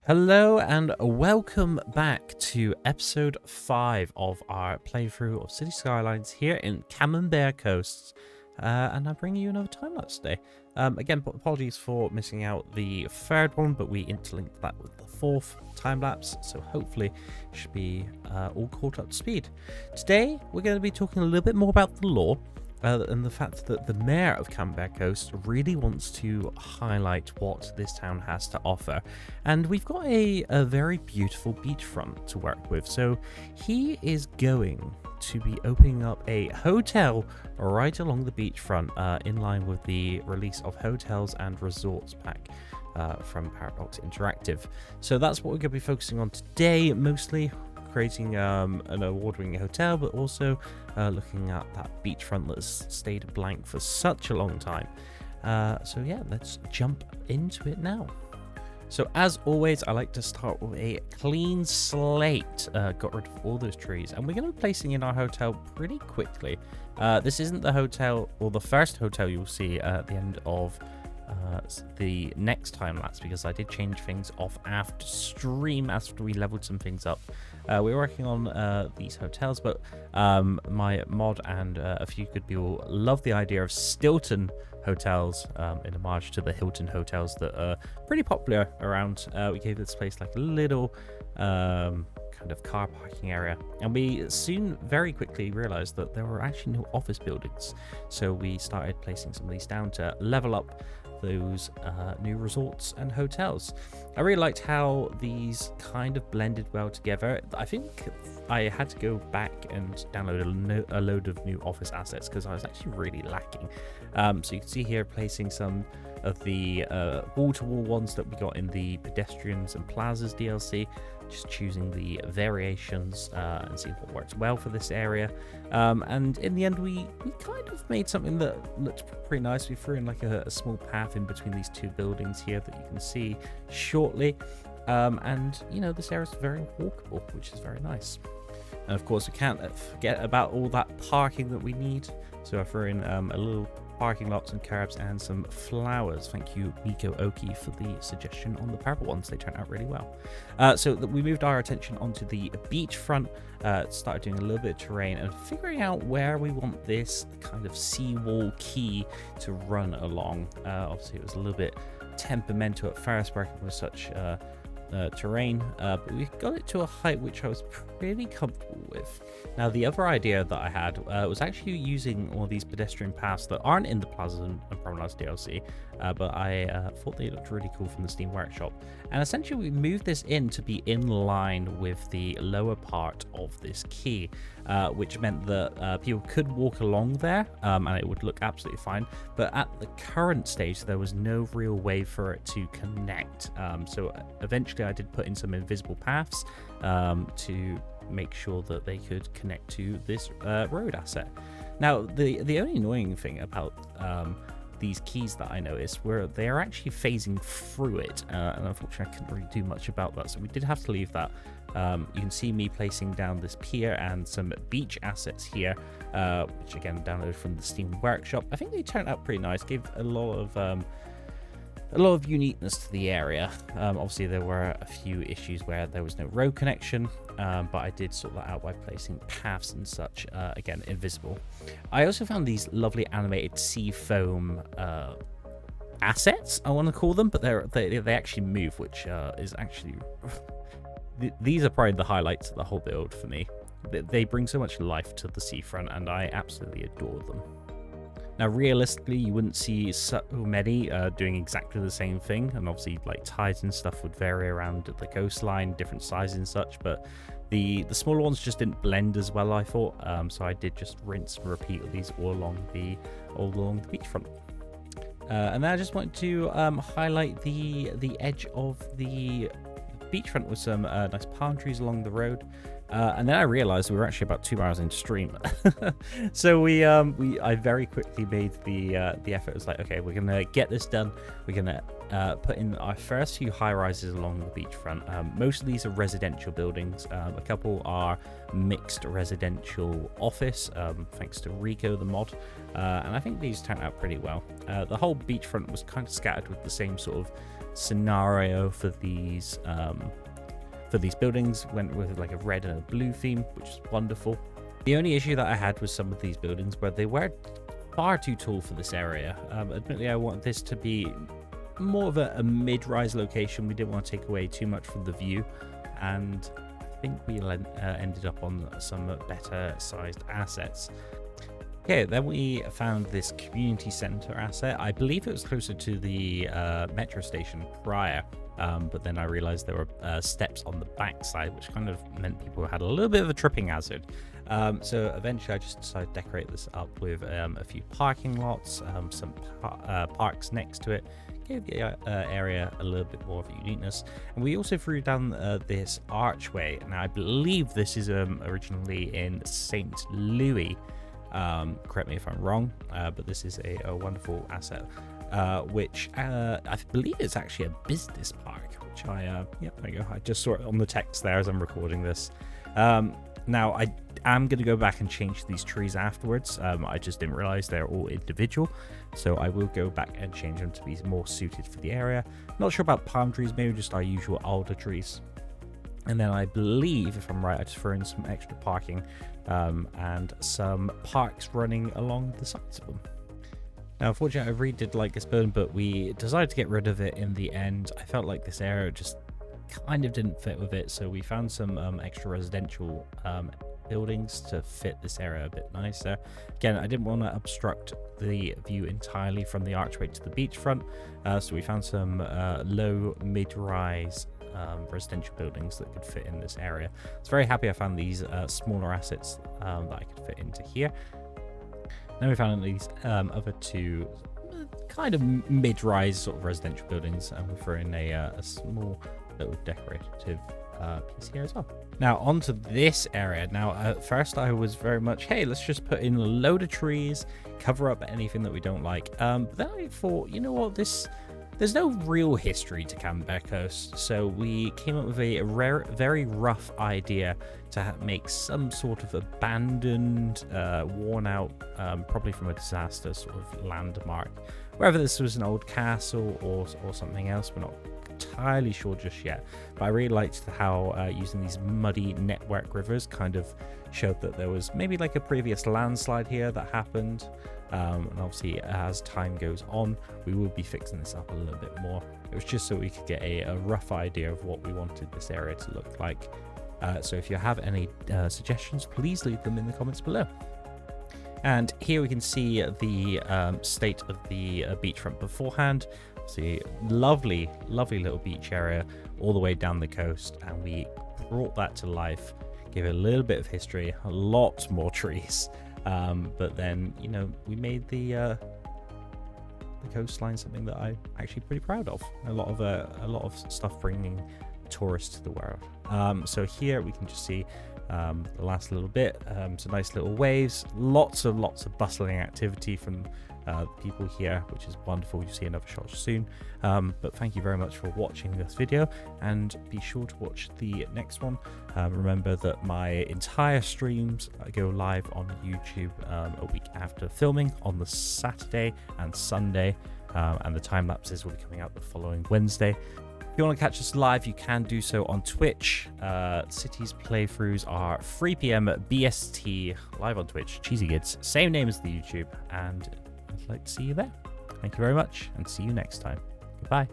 Hello and welcome back to episode 5 of our playthrough of Cities Skylines here in Camembert Coasts. And I'm bringing you another time-lapse today. Again, apologies for missing out the third one, but we interlinked that with the fourth time-lapse, so hopefully it should be all caught up to speed. Today, we're going to be talking a little bit more about the lore, and the fact that the mayor of Camembert Coast really wants to highlight what this town has to offer. And we've got a very beautiful beachfront to work with. So he is going to be opening up a hotel right along the beachfront, in line with the release of Hotels and Resorts pack from Paradox Interactive. So that's what we're going to be focusing on today, mostly creating an award-winning hotel, but also looking at that beachfront that's stayed blank for such a long time. So yeah, let's jump into it now. So as always, I like to start with a clean slate. Got rid of all those trees, and we're going to be placing in our hotel pretty quickly. This isn't the hotel, or the first hotel you'll see at the end of the next time lapse, because I did change things off after stream after we leveled some things up. We're working on these hotels, but my mod and a few good people love the idea of Stilton hotels, in homage to the Hilton hotels that are pretty popular around. We gave this place like a little kind of car parking area, and we soon very quickly realized that there were actually no office buildings, so we started placing some of these down to level up those new resorts and hotels. I really liked how these kind of blended well together. I think I had to go back and download a load of new office assets because I was actually really lacking. So you can see here placing some of the wall-to-wall ones that we got in the Pedestrians and Plazas DLC, just choosing the variations and seeing what works well for this area. And in the end, we kind of made something that looked pretty nice. We threw in like a small path in between these two buildings here that you can see shortly. And, you know, this area is very walkable, which is very nice. And of course, we can't forget about all that parking that we need. So I threw in a little parking lots and curbs and some flowers. Thank you, Miko Oki, for the suggestion on the purple ones. They turned out really well. So we moved our attention onto the beachfront, started doing a little bit of terrain and figuring out where we want this kind of seawall quay to run along. Obviously, it was a little bit temperamental at first working with such terrain, but we got it to a height which I was pretty comfortable with. Now, the other idea that I had was actually using all these pedestrian paths that aren't in the Plaza and Promenades DLC, but I thought they looked really cool from the Steam Workshop. And essentially, we moved this in to be in line with the lower part of this quay, which meant that people could walk along there, and it would look absolutely fine. But at the current stage, there was no real way for it to connect. So eventually, I did put in some invisible paths to make sure that they could connect to this road asset. Now, the only annoying thing about these keys that I noticed were they are actually phasing through it, and unfortunately I couldn't really do much about that, so we did have to leave that. You can see me placing down this pier and some beach assets here, which again downloaded from the Steam Workshop. I think they turned out pretty nice, gave a lot of uniqueness to the area. Obviously there were a few issues where there was no road connection, but I did sort that out by placing paths and such, again invisible. I also found these lovely animated sea foam assets, I want to call them, but they actually move, which is actually these are probably the highlights of the whole build for me. They bring so much life to the seafront, and I absolutely adore them. Now, realistically, you wouldn't see so many doing exactly the same thing, and obviously, like tides and stuff would vary around the coastline, different sizes and such. But the smaller ones just didn't blend as well, I thought. So I did just rinse and repeat these all along the beachfront. And then I just wanted to highlight the edge of the beachfront with some nice palm trees along the road. And then I realized we were actually about 2 hours into stream. So I very quickly made the effort. It was like, okay, we're gonna get this done. We're gonna put in our first few high rises along the beachfront. Most of these are residential buildings. A couple are mixed residential office, thanks to Rico the mod. And I think these turned out pretty well. The whole beachfront was kind of scattered with the same sort of scenario for these buildings. Went with like a red and a blue theme, which is wonderful. The only issue that I had with some of these buildings were they were far too tall for this area. Admittedly, I wanted this to be more of a mid-rise location. We didn't want to take away too much from the view, and I think we ended up on some better sized assets. Okay, then we found this community center asset. I believe it was closer to the metro station prior, but then I realized there were steps on the back side, which kind of meant people had a little bit of a tripping hazard. So eventually I just decided to decorate this up with a few parking lots, some parks next to it, gave the area a little bit more of uniqueness. And we also threw down this archway. Now I believe this is originally in St. Louis. Correct me if I'm wrong, but this is a wonderful asset, which I believe is actually a business park, which yeah, there you go. I just saw it on the text there as I'm recording this. Now I am going to go back and change these trees afterwards. I just didn't realize they're all individual, so I will go back and change them to be more suited for the area. Not sure about palm trees, maybe just our usual alder trees. And then I believe, if I'm right, I just threw in some extra parking and some parks running along the sides of them. Now, unfortunately, I really did like this building, but we decided to get rid of it in the end. I felt like this area just kind of didn't fit with it, so we found some extra residential buildings to fit this area a bit nicer. Again, I didn't want to obstruct the view entirely from the archway to the beachfront, so we found some low mid-rise residential buildings that could fit in this area. I was very happy I found these smaller assets that I could fit into here. Then we found these other two kind of mid-rise sort of residential buildings, and we threw in a small little decorative piece here as well. Now onto this area. Now at first I was very much, hey, let's just put in a load of trees, cover up anything that we don't like. But then I thought, you know what, there's no real history to Camembert Coasts, so we came up with a very rough idea to make some sort of abandoned, worn out, probably from a disaster sort of landmark. Whether this was an old castle or something else, we're not entirely sure just yet. But I really liked how using these muddy network rivers kind of showed that there was maybe like a previous landslide here that happened. And obviously as time goes on, we will be fixing this up a little bit more. It was just so we could get a rough idea of what we wanted this area to look like. So if you have any suggestions, please leave them in the comments below. And here we can see the state of the beachfront beforehand. See, lovely little beach area all the way down the coast, and we brought that to life, gave it a little bit of history, a lot more trees. But then, you know, we made the coastline something that I'm actually pretty proud of. A lot of stuff bringing tourists to the world. So here we can just see the last little bit, some nice little waves, lots of bustling activity from people here, which is wonderful. You'll see another shot soon. But thank you very much for watching this video, and be sure to watch the next one. Remember that my entire streams go live on YouTube a week after filming on the Saturday and Sunday, and the time lapses will be coming out the following Wednesday. If you want to catch us live, you can do so on Twitch. Cities playthroughs are 3 p.m. BST live on Twitch. Cheesy Kids, same name as the YouTube, and I'd like to see you there. Thank you very much, and see you next time. Goodbye.